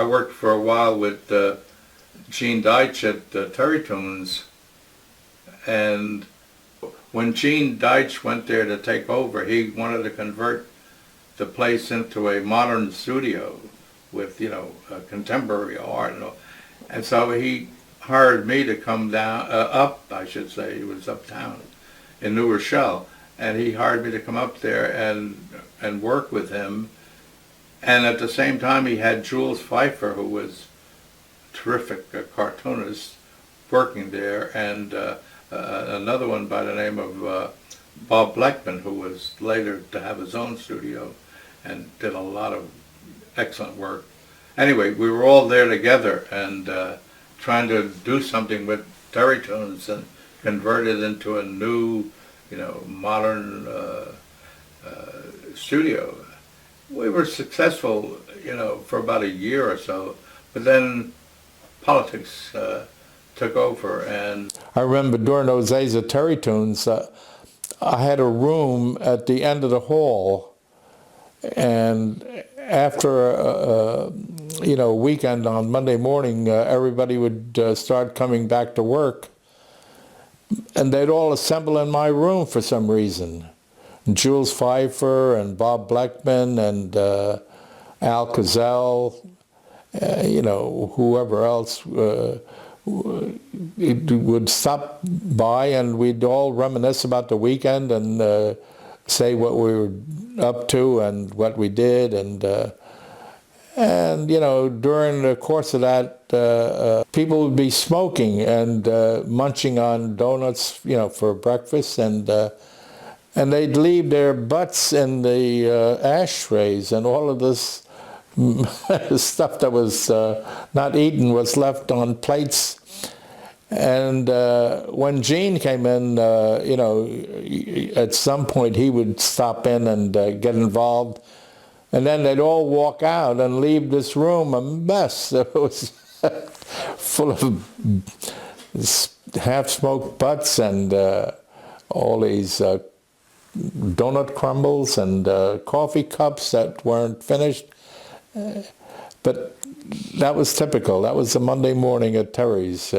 I worked for a while with Gene Deitch at TerryToons, and when Gene Deitch went there to take over, he wanted to convert the place into a modern studio with, contemporary art and all. And so he hired me to come down, I should say, it was uptown in New Rochelle, and he hired me to come up there and work with him. And at the same time, he had Jules Pfeiffer, who was terrific, a cartoonist, working there, and another one by the name of Bob Blackman, who was later to have his own studio and did a lot of excellent work. Anyway, we were all there together and trying to do something with TerryToons and convert it into a new, modern studio. We were successful, for about a year or so, but then politics took over. And I remember during those days of TerryToons, I had a room at the end of the hall, and after a weekend on Monday morning, everybody would start coming back to work, and they'd all assemble in my room for some reason. Jules Pfeiffer and Bob Blackman and Al Cazell, whoever else would stop by, and we'd all reminisce about the weekend and say what we were up to and what we did, and during the course of that, people would be smoking and munching on donuts, for breakfast, and they'd leave their butts in the ashtrays, and all of this stuff that was not eaten was left on plates. And when Gene came in, at some point he would stop in and get involved, and then they'd all walk out and leave this room a mess. It was full of half-smoked butts and all these donut crumbles and coffee cups that weren't finished. But that was typical. That was a Monday morning at Terry's.